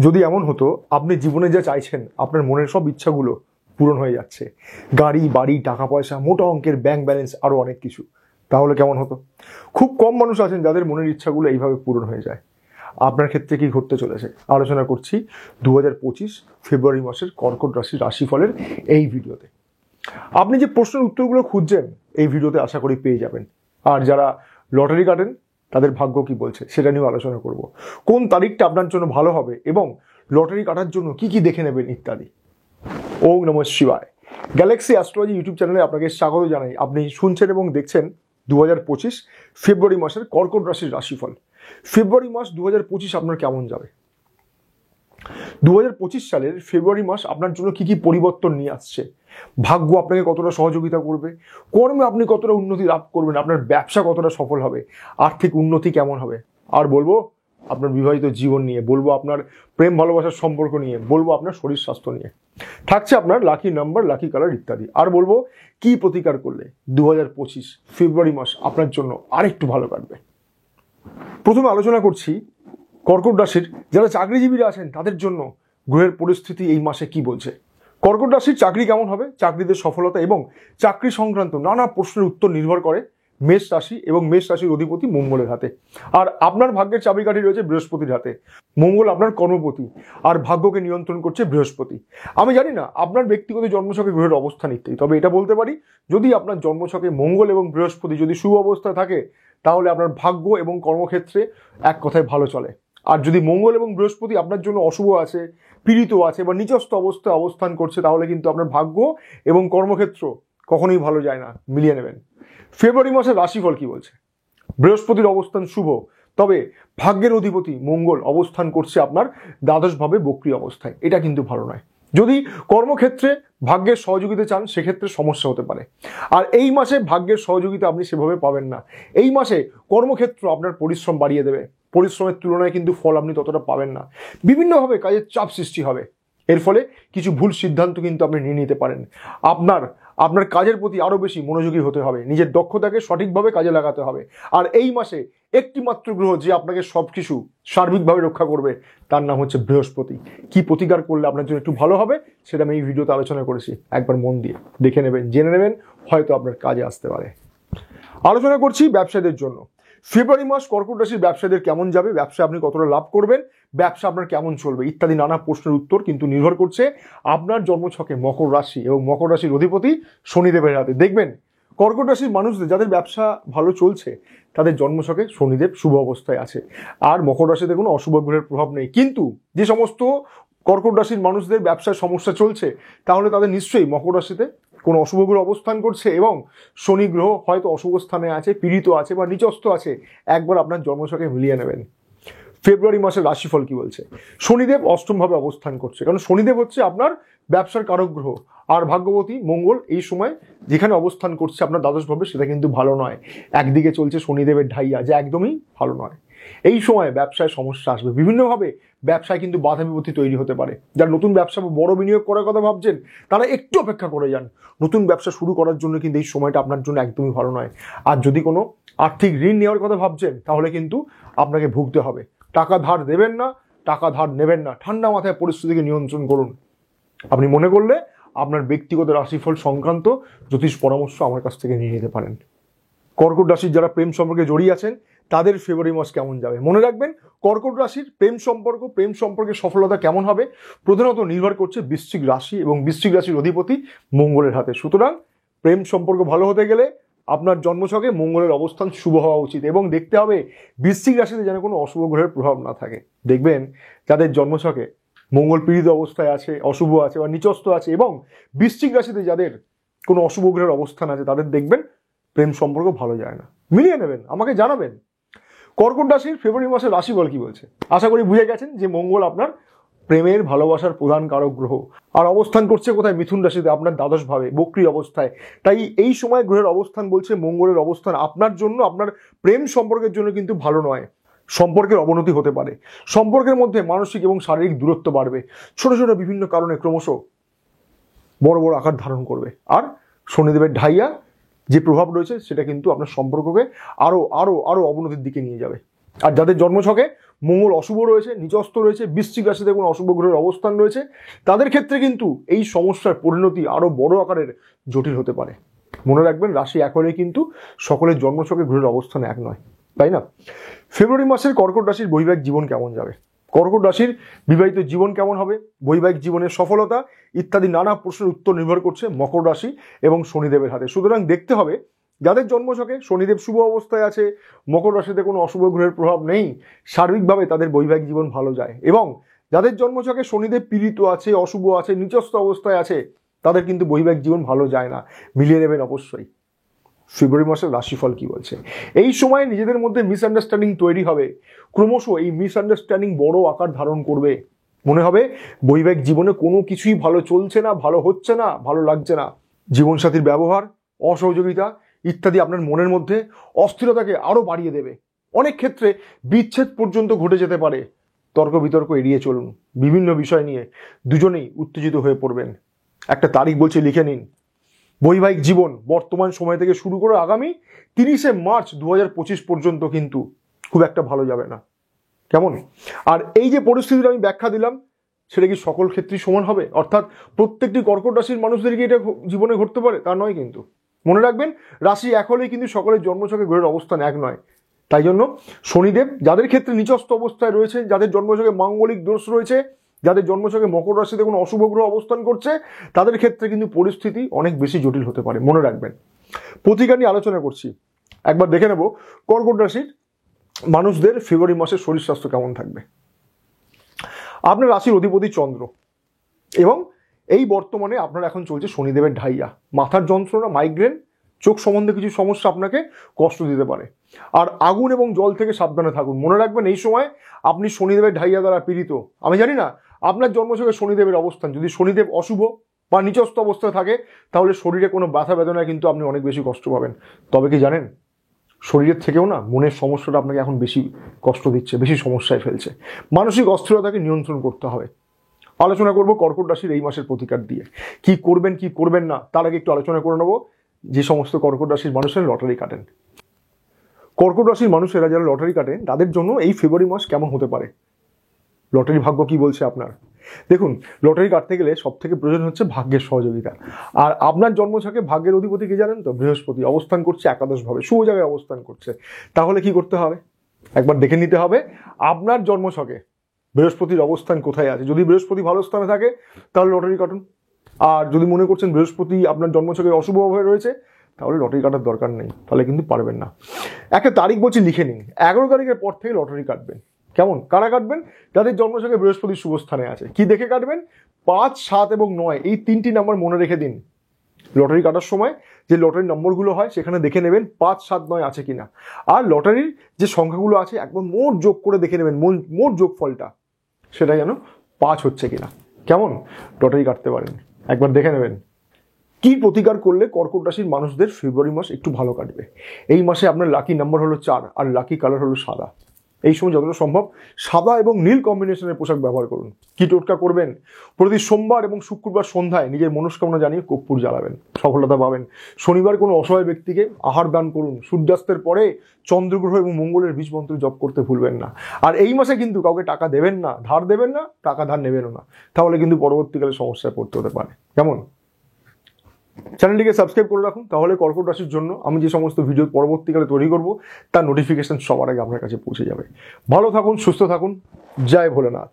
যদি এমন হতো আপনি জীবনে যা চাইছেন আপনার মনের সব ইচ্ছাগুলো পূরণ হয়ে যাচ্ছে, গাড়ি বাড়ি টাকা পয়সা মোটা অঙ্কের ব্যাংক ব্যালেন্স আরও অনেক কিছু, তাহলে কেমন হতো? খুব কম মানুষ আছেন যাদের মনের ইচ্ছাগুলো এইভাবে পূরণ হয়ে যায়। আপনার ক্ষেত্রে কি ঘটতে চলেছে আলোচনা করছি 2025 ফেব্রুয়ারি মাসের কর্কট রাশির রাশিফলের এই ভিডিওতে। আপনি যে প্রশ্নের উত্তরগুলো খুঁজছেন এই ভিডিওতে আশা করি পেয়ে যাবেন। আর যারা লটারি কাটেন তাদের ভাগ্য কি বলছে সেটা নিয়েও আলোচনা করব। কোন তারিখটা আপনার জন্য ভালো হবে এবং লটারি কাটার জন্য কি কি দেখে নেবেন ইত্যাদি। ওম নমঃ শিবায়। গ্যালাক্সি অ্যাস্ট্রোলজি ইউটিউব চ্যানেলে আপনাকে স্বাগত জানাই। আপনি শুনছেন এবং দেখছেন 2025 ফেব্রুয়ারি মাসের কর্কট রাশির রাশিফল। ফেব্রুয়ারি মাস 2025 আপনার কেমন যাবে? 2025 সালের ফেব্রুয়ারি মাস আপনার জন্য কি কি পরিবর্তন নিয়ে আসছে? ভাগ্য আপনাকে কতটা সহযোগিতা করবে, কর্মে আপনি কতটা উন্নতি লাভ করবেন, আপনার ব্যবসা কতটা সফল হবে, আর্থিক উন্নতি কেমন হবে, আর বলবো আপনার বিবাহিত জীবন নিয়ে, বলবো আপনার প্রেম ভালোবাসার সম্পর্ক নিয়ে, বলবো আপনার শরীর স্বাস্থ্য নিয়ে, থাকছে আপনার লাকি নাম্বার লাকি কালার ইত্যাদি। আর বলবো কি প্রতিকার করলে 2025 ফেব্রুয়ারি মাস আপনার জন্য আরেকটু ভালো কাটবে। প্রথমে আলোচনা করছি কর্কট রাশির যারা চাকরিজীবীরা আছেন তাদের জন্য গ্রহের পরিস্থিতি এই মাসে কি বলছে। কর্কট রাশির চাকরি কেমন হবে, চাকরিতে সফলতা এবং চাকরি সংক্রান্ত নানা প্রশ্নের উত্তর নির্ভর করে মেষ রাশি এবং মেষ রাশির অধিপতি মঙ্গলের হাতে। আর আপনার ভাগ্যের চাবিকাঠি রয়েছে বৃহস্পতির হাতে। মঙ্গল আপনার কর্মপতি আর ভাগ্যকে নিয়ন্ত্রণ করছে বৃহস্পতি। আমি জানি না আপনার ব্যক্তিগত জন্মছকে গ্রহের অবস্থান ইত্যাদি, তবে এটা বলতে পারি যদি আপনার জন্মছকে মঙ্গল এবং বৃহস্পতি যদি শুভ অবস্থায় থাকে তাহলে আপনার ভাগ্য এবং কর্মক্ষেত্রে এক কথায় ভালো চলে। আর যদি মঙ্গল এবং বৃহস্পতি আপনার জন্য অশুভ আছে, পীড়িত আছে বা নিচস্থ অবস্থায় অবস্থান করছে তাহলে কিন্তু আপনার ভাগ্য এবং কর্মক্ষেত্র কখনোই ভালো যায় না। মিলিয়ে নেবেন। ফেব্রুয়ারি মাসের রাশিফল কি বলছে? বৃহস্পতির অবস্থান শুভ, তবে ভাগ্যের অধিপতি মঙ্গল অবস্থান করছে আপনার দ্বাদশভাবে বক্রী অবস্থায়। এটা কিন্তু ভালো নয়। যদি কর্মক্ষেত্রে ভাগ্যের সহযোগিতা চান সেক্ষেত্রে সমস্যা হতে পারে। আর এই মাসে ভাগ্যের সহযোগিতা আপনি সেভাবে পাবেন না। এই মাসে কর্মক্ষেত্র আপনার পরিশ্রম বাড়িয়ে দেবে, পরিশ্রমের তুলনায় কিন্তু ফল আপনি ততটা পাবেন না। বিভিন্নভাবে কাজের চাপ সৃষ্টি হবে, এর ফলে কিছু ভুল সিদ্ধান্ত কিন্তু আপনি নিয়ে নিতে পারেন। আপনার কাজের প্রতি আরো বেশি মনোযোগী হতে হবে, নিজের দক্ষতাকে সঠিকভাবে কাজে লাগাতে হবে। আর এই মাসে একটি মাত্র গ্রহ যে আপনাকে সবকিছু সার্বিকভাবে রক্ষা করবে তার নাম হচ্ছে বৃহস্পতি। কি প্রতিকার করলে আপনার জন্য একটু ভালো হবে সেটা আমি এই ভিডিওতে আলোচনা করেছি, একবার মন দিয়ে দেখে নেবেন, জেনে নেবেন, হয়তো আপনার কাজে আসতে পারে। আলোচনা করছি ব্যবসায়ীদের জন্য। ফেব্রুয়ারি মাস কর্কট রাশির ব্যবসায়ীদের কেমন যাবে, ব্যবসা আপনি কতটা লাভ করবেন, ব্যবসা আপনার কেমন চলবে ইত্যাদি নানা প্রশ্নের উত্তর কিন্তু নির্ভর করছে আপনার জন্মছকে মকর রাশি এবং মকর রাশির অধিপতি শনিদেবের হাতে। দেখবেন কর্কট রাশির মানুষদের যাদের ব্যবসা ভালো চলছে তাদের জন্মছকে শনিদেব শুভ অবস্থায় আছে আর মকর রাশিতে কোনো অশুভ গ্রহের প্রভাব নেই। কিন্তু যে সমস্ত কর্কট রাশির মানুষদের ব্যবসায় সমস্যা চলছে তাহলে তাদের নিশ্চয়ই মকর রাশিতে কোনো অশুভ গ্রহ অবস্থান করছে এবং শনি গ্রহ হয়তো অশুভ স্থানে আছে, পীড়িত আছে বা নিচস্থ আছে। একবার আপনার জন্মছকে মিলিয়ে নেবেন। ফেব্রুয়ারি মাসের রাশিফল কি বলছে? শনিদেব অষ্টমভাবে অবস্থান করছে, কারণ শনিদেব হচ্ছে আপনার ব্যবসার কারক গ্রহ। আর ভাগ্যবতী মঙ্গল এই সময় যেখানে অবস্থান করছে আপনার দ্বাদশভাবে সেটা কিন্তু ভালো নয়। একদিকে চলছে শনিদেবের ঢাইয়া, যা একদমই ভালো নয়। এই সময় ব্যবসায় সমস্যা আসবে, বিভিন্নভাবে ব্যবসায় কিন্তু বাধা বিপত্তি তৈরি হতে পারে। যারা নতুন ব্যবসা বা বড় বিনিয়োগ করার কথা ভাবছেন তারা একটু অপেক্ষা করে যান। নতুন ব্যবসা শুরু করার জন্য কিন্তু এই সময়টা আপনার জন্য একদমই ভালো নয়। আর যদি কোনো আর্থিক ঋণ নেওয়ার কথা ভাবছেন তাহলে কিন্তু আপনাকে ভুগতে হবে। টাকা ধার দেবেন না, টাকা ধার নেবেন না, ঠান্ডা মাথায় পরিস্থিতিকে নিয়ন্ত্রণ করুন। আপনি মনে করলে আপনার ব্যক্তিগত রাশিফল সংক্রান্ত জ্যোতিষ পরামর্শ আমার কাছ থেকে নিয়ে নিতে পারেন। কর্কট রাশির যারা প্রেম সম্পর্কে জড়িয়ে আছেন তাদের ফেব্রুয়ারি মাস কেমন যাবে? মনে রাখবেন কর্কট রাশির প্রেম সম্পর্কে সফলতা কেমন হবে প্রধানত নির্ভর করছে বৃশ্চিক রাশি এবং বৃশ্চিক রাশির অধিপতি মঙ্গলের হাতে। সুতরাং প্রেম সম্পর্ক ভালো হতে গেলে আপনার জন্মছকে মঙ্গলের অবস্থান শুভ হওয়া উচিত এবং দেখতে হবে বৃশ্চিক রাশিতে যেন কোনো অশুভ গ্রহের প্রভাব না থাকে। দেখবেন যাদের জন্মছকে মঙ্গল পীড়িত অবস্থায় আছে, অশুভ আছে বা নিচস্থ আছে এবং বৃশ্চিক রাশিতে যাদের কোনো অশুভ গ্রহের অবস্থান আছে তাদের দেখবেন প্রেম সম্পর্ক ভালো যায় না। মিলিয়ে নেবেন, আমাকে জানাবেন। কর্কট রাশির ফেব্রুয়ারি মাসের রাশিফল কি বলছে? আশা করি বুঝে গেছেন যে মঙ্গল আপনার প্রেমের ভালোবাসার প্রধান কারক গ্রহ আর অবস্থান করছে কোথায়? মিথুন রাশিতে আপনার দ্বাদশভাবে বক্রী অবস্থায়। তাই এই সময় গ্রহের অবস্থান বলছে মঙ্গলের অবস্থান আপনার জন্য, আপনার প্রেম সম্পর্কের জন্য কিন্তু ভালো নয়। সম্পর্কের অবনতি হতে পারে, সম্পর্কের মধ্যে মানসিক এবং শারীরিক দূরত্ব বাড়বে, ছোট ছোট বিভিন্ন কারণে ক্রমশ বড় বড় আকার ধারণ করবে। আর শনিদেবের ঢাইয়া যে প্রভাব রয়েছে সেটা কিন্তু আপনার সম্পর্ককে আরো আরো আরো অবনতির দিকে নিয়ে যাবে। আর যাদের জন্মছকে মঙ্গল অশুভ রয়েছে, নিচস্থ রয়েছে, বৃশ্চিক রাশিতে কোনো অশুভ গ্রহের অবস্থান রয়েছে, তাদের ক্ষেত্রে কিন্তু এই সমস্যার পরিণতি আরো বড় আকারের জটিল হতে পারে। মনে রাখবেন, রাশি এক হলে কিন্তু সকলের জন্মছকে গ্রহের অবস্থান এক নয়, তাই না? ফেব্রুয়ারি মাসের কর্কট রাশির বৈবাহিক জীবন কেমন যাবে, কর্কট রাশির বিবাহিত জীবন কেমন হবে, বৈবাহিক জীবনের সফলতা ইত্যাদি নানা প্রশ্নের উত্তর নির্ভর করছে মকর রাশি এবং শনিদেবের হাতে। সুতরাং দেখতে হবে যাদের জন্মছকে শনিদেব শুভ অবস্থায় আছে, মকর রাশিতে কোনো অশুভ গ্রহের প্রভাব নেই, সার্বিকভাবে তাদের বৈবাহিক জীবন ভালো যায়। এবং যাদের জন্মছকে শনিদেব পীড়িত আছে, অশুভ আছে, নিচস্থ অবস্থায় আছে, তাদের কিন্তু বৈবাহিক জীবন ভালো যায় না। মিলিয়ে নেবেন অবশ্যই। ফেব্রুয়ারি মাসের রাশিফল কি বলছে? এই সময় নিজেদের মধ্যে মিসআন্ডারস্ট্যান্ডিং তৈরি হবে, ক্রমশ এই মিসআন্ডারস্ট্যান্ডিং বড় আকার ধারণ করবে। মনে হবে বৈবাহিক জীবনে কোনো কিছুই ভালো চলছে না, ভালো হচ্ছে না, ভালো লাগছে না। জীবনসাথীর ব্যবহার, অসহযোগিতা ইত্যাদি আপনার মনের মধ্যে অস্থিরতাকে আরো বাড়িয়ে দেবে। অনেক ক্ষেত্রে বিচ্ছেদ পর্যন্ত ঘটে যেতে পারে। তর্ক বিতর্ক এড়িয়ে চলুন। বিভিন্ন বিষয় নিয়ে দুজনেই উত্তেজিত হয়ে পড়বেন। একটা তারিখ বলছে, লিখে নিন। বৈবাহিক জীবন বর্তমান সময় থেকে শুরু করে আগামী 30শে মার্চ 2025 পর্যন্ত কিন্তু খুব একটা ভালো যাবে না। কেমন? আর এই যে পরিস্থিতিটা আমি ব্যাখ্যা দিলাম, সেটা কি সকল ক্ষেত্রেই সমান হবে? অর্থাৎ প্রত্যেকটি কর্কট রাশির মানুষদেরকে এটা জীবনে ঘটতে পারে তা নয় কিন্তু। মনে রাখবেন, রাশি এক হলেই কিন্তু সকলের জন্মছকে গ্রহের অবস্থান এক নয়। তাই জন্য শনিদেব যাদের ক্ষেত্রে নিচস্থ অবস্থায় রয়েছে, যাদের জন্মছকে মাঙ্গলিক দোষ রয়েছে, যাদের জন্মছকে মকর রাশিতে কোনো অশুভ গ্রহ অবস্থান করছে, তাদের ক্ষেত্রে কিন্তু পরিস্থিতি অনেক বেশি জটিল হতে পারে। মনে রাখবেন। প্রতিকার নিয়ে আলোচনা করছি, একবার দেখে নেব কর্কট রাশির মানুষদের ফেব্রুয়ারি মাসের শরীর স্বাস্থ্য কেমন থাকবে। আপনার রাশির অধিপতি চন্দ্র, এবং এই বর্তমানে আপনার এখন চলছে শনিদেবের ঢাইয়া। মাথার যন্ত্রণা, মাইগ্রেন, চোখ সম্বন্ধে কিছু সমস্যা আপনাকে কষ্ট দিতে পারে। আর আগুন এবং জল থেকে সাবধানে থাকুন। মনে রাখবেন, এই সময় আপনি শনিদেবের ঢাইয়া দ্বারা পীড়িত। আমি জানি না আপনার জন্মছকে শনিদেবের অবস্থান, যদি শনিদেব অশুভ বা নিচস্থ অবস্থায় থাকে, তাহলে শরীরে কোনো ব্যথা বেদনায় কিন্তু আপনি অনেক বেশি কষ্ট পাবেন। তবে কি জানেন, শরীরের থেকেও না মনের সমস্যাটা আপনাকে এখন বেশি কষ্ট দিচ্ছে, বেশি সমস্যায় ফেলছে। মানসিক অস্থিরতাকে নিয়ন্ত্রণ করতে হবে। আলোচনা করব কর্কট রাশির এই মাসের প্রতিকার দিয়ে কি করবেন কি করবেন না। তার আগে একটু আলোচনা করে নেব যে সমস্ত কর্কট রাশির মানুষেরা লটারি কাটেন। কর্কট রাশির মানুষেরা যারা লটারি কাটেন, তাদের জন্য এই ফেব্রুয়ারি মাস কেমন হতে পারে, লটারি ভাগ্য কি বলছে আপনার। দেখুন, লটারি কাটতে গেলে সব থেকে প্রয়োজন হচ্ছে ভাগ্যের সহযোগিতা। আর আপনার জন্মছকে ভাগ্যের অধিপতি কি জানেন তো? বৃহস্পতি অবস্থান করছে একাদশভাবে, শুভ জায়গায় অবস্থান করছে। তাহলে কি করতে হবে, একবার দেখে নিতে হবে আপনার জন্মছকে বৃহস্পতির অবস্থান কোথায় আছে। যদি বৃহস্পতি ভালো স্থানে থাকে, তাহলে লটারি কাটুন। আর যদি মনে করছেন বৃহস্পতি আপনার জন্মছকে অশুভভাবে রয়েছে, তাহলে লটারি কাটার দরকার নেই, তাহলে কিন্তু পারবেন না। একটা তারিখ বলছি, লিখে নিন। 11 তারিখের পর থেকে লটারি কাটবেন। কেমন? কারা কাটবেন? যাদের জন্মছকে বৃহস্পতি শুভ স্থানে আছে। কি দেখে কাটবেন? 5, 7 এবং 9 এই 3টি নাম্বার মনে রেখে দিন। লটারি কাটার সময় যে লটারির নম্বরগুলো হয়, সেখানে দেখে নেবেন 5, 7, 9 আছে কিনা। আর লটারির যে সংখ্যাগুলো আছে, একবার মোট যোগ করে দেখে নেবেন মোট যোগফলটা সেটা যেন 5 হচ্ছে কিনা। কেমন? লটারি কাটতে পারেন, একবার দেখে নেবেন। কি প্রতিকার করলে কর্কট রাশির মানুষদের ফেব্রুয়ারি মাস একটু ভালো কাটবে? এই মাসে আপনার লাকি নাম্বার হলো 4 আর লাকি কালার হলো সাদা। এই সময় যতটা সম্ভব সাদা এবং নীল কম্বিনেশনের পোশাক ব্যবহার করুন। কি টোটকা করবেন? প্রতি সোমবার এবং শুক্রবার সন্ধ্যায় নিজের মনস্কামনা জানিয়ে কর্পূর জ্বালাবেন, সফলতা পাবেন। শনিবার কোনো অসহায় ব্যক্তিকে আহার দান করুন। সূর্যাস্তের পরে চন্দ্রগ্রহ এবং মঙ্গলের বীজ মন্ত্র জপ করতে ভুলবেন না। আর এই মাসে কিন্তু কাউকে টাকা দেবেন না, ধার দেবেন না, টাকা ধার নেবেনও না, তাহলে কিন্তু পরবর্তীকালে সমস্যায় পড়তে হতে পারে। কেমন? চ্যানেলটিকে সাবস্ক্রাইব করে রাখুন, তাহলে কর্কট রাশির জন্য আমি যে সমস্ত ভিডিও পরবর্তীকালে তৈরি করব, তার নোটিফিকেশন সবার আগে আপনার কাছে পৌঁছে যাবে। ভালো থাকুন, সুস্থ থাকুন। জয় ভোলেনাথ।